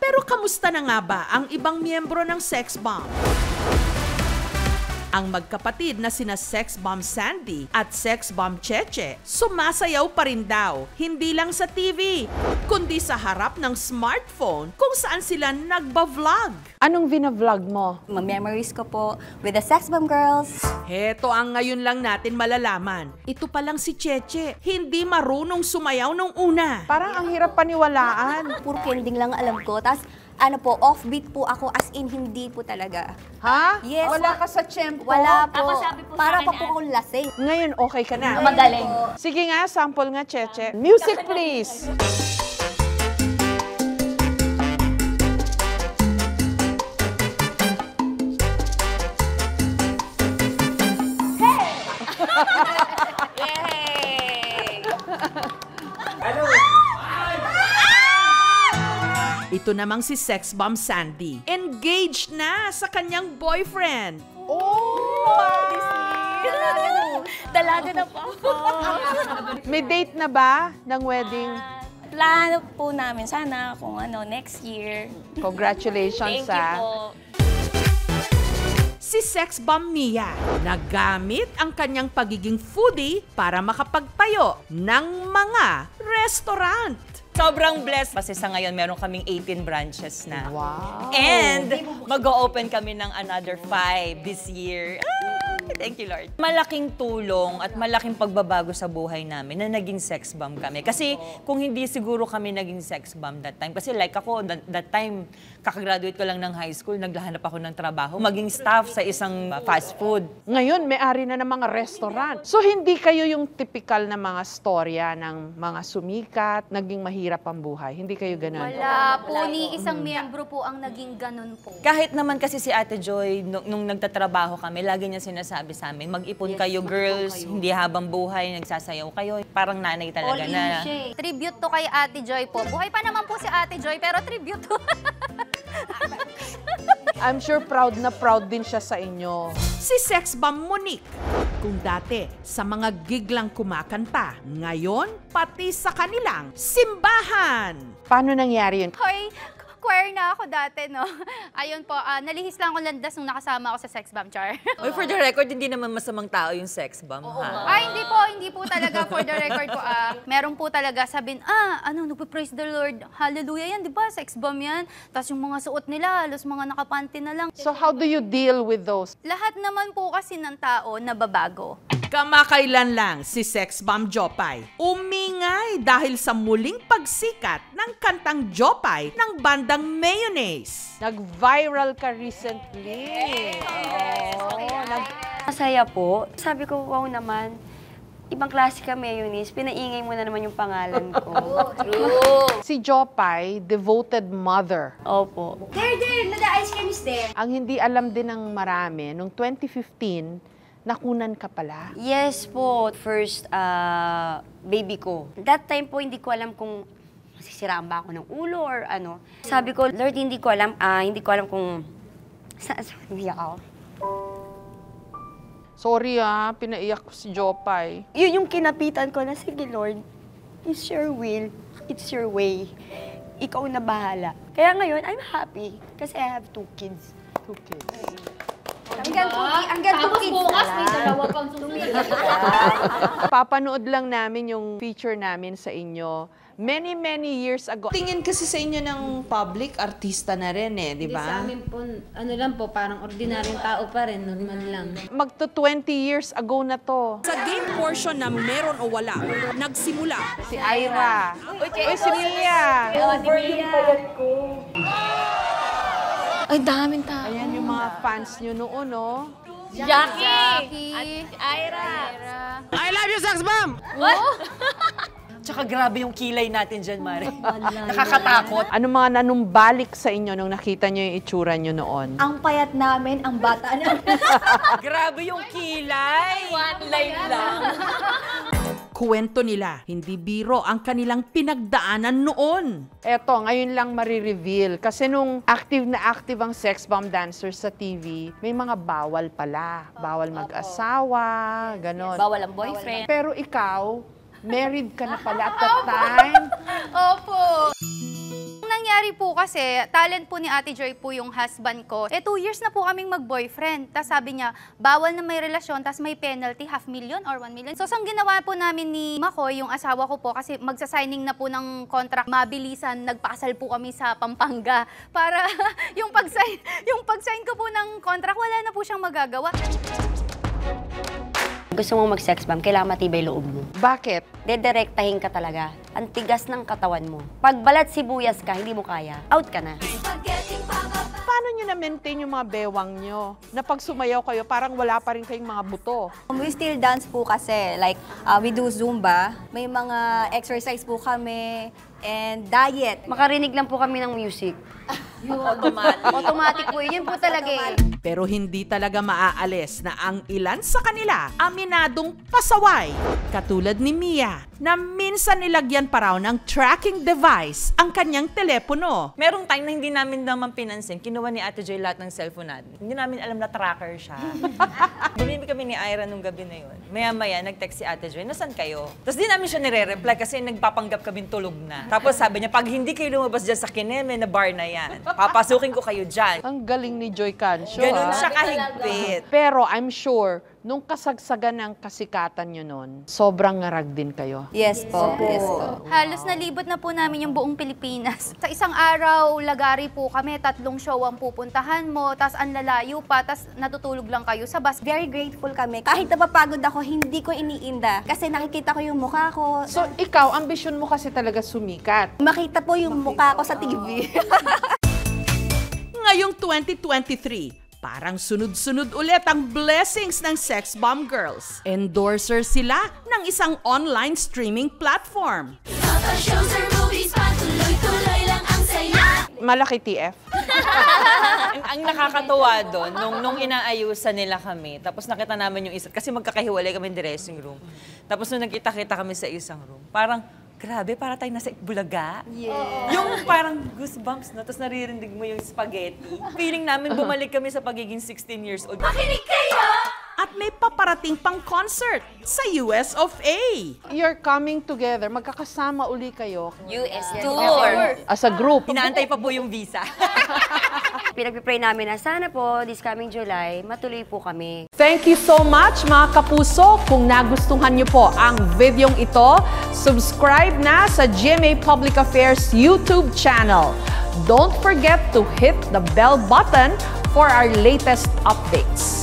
Pero kamusta na nga ba ang ibang miyembro ng Sex Bomb? Ang magkapatid na sina Sex Bomb Sandy at Sex Bomb Cheche sumasayaw pa rin daw, hindi lang sa TV, kundi sa harap ng smartphone kung saan sila nagba-vlog. Anong vina-vlog mo? Memories ko po with the Sex Bomb girls. Heto ang ngayon lang natin malalaman. Ito pa lang si Cheche, hindi marunong sumayaw nung una. Parang ang hirap paniwalaan. Puro kending lang alam ko. Tapos ano po, offbeat po ako, as in hindi po talaga. Ha? Yes. Wala ka sa tiyempo? Wala po. Ako sabi po Para sa pa akin, po akong lasing. Ngayon, okay ka na? Magaling. Sige nga, sample nga, Cheche. Music, please! Yay! Ito namang si Sex Bomb Sandy, engaged na sa kanyang boyfriend. Dalaga na po ako. May date na ba ng wedding? Plano po namin sana kung ano, next year. Congratulations, Thank you po. Si Sex Bomb Mia, nagamit ang kanyang pagiging foodie para makapagtayo ng mga restaurant. Sobrang blessed kasi sa ngayon meron kaming 18 branches na. Wow! And mag-o-open kami ng another 5 this year. Thank you, Lord. Malaking tulong at malaking pagbabago sa buhay namin na naging sex bomb kami. Kasi kung hindi siguro kami naging sex bomb that time, kasi like ako, that time, kakagraduate ko lang ng high school, naglahanap ako ng trabaho, maging staff sa isang fast food. Ngayon, may-ari na ng mga restaurant. So, hindi kayo yung typical na mga storya ng mga sumikat, naging mahirap ang buhay. Hindi kayo ganun. Wala po, ni isang miyembro po ang naging ganun po. Kahit naman kasi si Ate Joy, nung nagtatrabaho kami, lagi niya sinasabi sa amin, mag-ipon kayo girls, hindi habang buhay, nagsasayaw kayo. Parang nanay talaga na. Tribute to kay Ate Joy po. Buhay pa naman po si Ate Joy, pero tribute to. I'm sure proud na proud din siya sa inyo. Si Sex Bomb Monique, kung dati sa mga gig lang kumakanta, ngayon pati sa kanilang simbahan. Paano nangyari yun? Hoy, choir na ako dati, no? Ayun po, nalihis lang ako landas nung nakasama ako sa Sex Bomb, Char. Oy, for the record, hindi naman masamang tao yung sex bomb, ha? Ay, hindi po talaga for the record po. Meron po talaga sabihin, nagpa-praise the Lord, hallelujah yan, di ba? Sex bomb yan. Tapos yung mga suot nila, halos mga nakapanty na lang. So, how do you deal with those? Lahat naman po kasi ng tao nababago. Kamakailan lang si Sex Bomb Jopay umingay dahil sa muling pagsikat ng kantang Jopay ng bandang Mayonnaise. Nag-viral ka recently. Masaya po. Sabi ko, wow naman. Ibang klase ka, Mayonnaise. Pinaingay mo na naman yung pangalan ko. Si Jopay, devoted mother. Opo. There, nada-ice cream is there. Ang hindi alam din ng marami, noong 2015, nakunan ka pala. Yes po. First, baby ko. That time po, hindi ko alam kung masisiraan ba ako ng ulo or ano. Sabi ko, Lord, hindi ko alam kung hindi ako. Sorry pinaiyak ko si Jopay. Yun yung kinapitan ko na, sige Lord, it's your will, it's your way. Ikaw na bahala. Kaya ngayon, I'm happy kasi I have 2 kids. 2 kids. Hanggang 2 kids bukas na may lang. dalawa pang susunod. Papanood lang namin yung feature namin sa inyo many years ago. Tingin kasi sa inyo ng public, artista na rin di Hindi ba? sa amin po, ano lang po, parang ordinaryong tao pa rin, normal lang. Magto 20 years ago na to. Sa game portion na meron o wala, nagsimula Si Ira. Uy, si Mia. Ay, daming tao. Ayan yung mga fans nyo noon, no? Jackie! Ira! I love you, Sex Bomb! Tsaka grabe yung kilay natin dyan, Mare. Nakakatakot. Ano mga nanumbalik sa inyo nung nakita nyo yung itsura nyo noon? Ang payat namin, ang bata namin. Grabe yung kilay. One line lang. Kuwento nila, hindi biro ang kanilang pinagdaanan noon. Eto, ngayon lang marireveal. Kasi nung active ang sex bomb dancers sa TV, may mga bawal pala. Bawal mag-asawa, ganon. Bawal ang boyfriend. Pero ikaw, married ka na pala at that time. Opo. nangyari po kasi, talent po ni Ate Joy po yung husband ko. 2 years na po kaming mag-boyfriend. Tapos sabi niya, bawal na may relasyon, tapos may penalty, 500,000 or 1 million. So, ang ginawa po namin ni Makoy, yung asawa ko po, kasi magsa-signing na po ng contract, mabilisan, nagpakasal po kami sa Pampanga. Para yung pag-sign ko po ng contract, wala na po siyang magagawa. Gusto mong mag-sex bomb, kailangan matibay loob mo. Bakit? Dedirektahin ka talaga. Ang tigas ng katawan mo. Pag balat sibuyas ka, hindi mo kaya, out ka na. Paano nyo na-maintain yung mga bewang nyo? Na pag sumayaw kayo, parang wala pa rin kayong mga buto. We still dance po kasi, like, we do Zumba. May mga exercise po kami and diet. Makarinig lang po kami ng music. Automatic po, yun po talaga eh. Pero hindi talaga maaalis na ang ilan sa kanila aminadong pasaway. Katulad ni Mia, na minsan nilagyan pa raw ng tracking device ang kanyang telepono. Merong time na hindi namin naman pinansin, kinuha ni Ate Joy lahat ng cellphone natin. Hindi namin alam na tracker siya. Bumibig kami ni Ira nung gabi na yun. Maya-maya, nag-text si Ate Joy, nasan kayo? Tapos di namin siya nire-reply kasi nagpapanggap kami tulog na. Tapos sabi niya, pag hindi kayo lumabas dyan sa Kineme na bar na yan, papasukin ko kayo dyan. Ang galing ni Joy Cancio. Ganun siya kahigpit. Pero I'm sure, nung kasagsagan ng kasikatan nyo nun, sobrang ngarag din kayo. Yes po, yes po. Halos nalibot na po namin yung buong Pilipinas. Sa isang araw, lagari po kami, 3 show ang pupuntahan mo, tas ang lalayo pa, tas natutulog lang kayo sa bus. Very grateful kami. Kahit napapagod ako, hindi ko iniinda. Kasi nakikita ko yung mukha ko. So, ikaw, ambisyon mo kasi talaga sumikat. Makita po yung mukha ko sa TV. Ngayong 2023, parang sunod-sunod ulit ang blessings ng Sex Bomb Girls. Endorser sila ng isang online streaming platform. Malaki TF. Ang nakakatuwa doon, nung inaayusan nila kami, tapos nakita namin yung isa, kasi magkakahiwalay kami ng dressing room. Tapos nung nagkita-kita kami sa isang room, parang, grabe, para tayo nasa Bulaga. Yeah. Yung parang goosebumps, no? Tapos naririnig mo yung spaghetti. Feeling namin bumalik kami sa pagiging 16 years old. Makinig kayo! At may paparating pang concert sa US of A. You're coming together, magkakasama uli kayo US Tour! as a group. Inaantay pa po yung visa. Pinag-pray namin na sana po, this coming July, matuloy po kami. Thank you so much mga kapuso. Kung nagustuhan niyo po ang videong ito, subscribe na sa GMA Public Affairs YouTube channel. Don't forget to hit the bell button for our latest updates.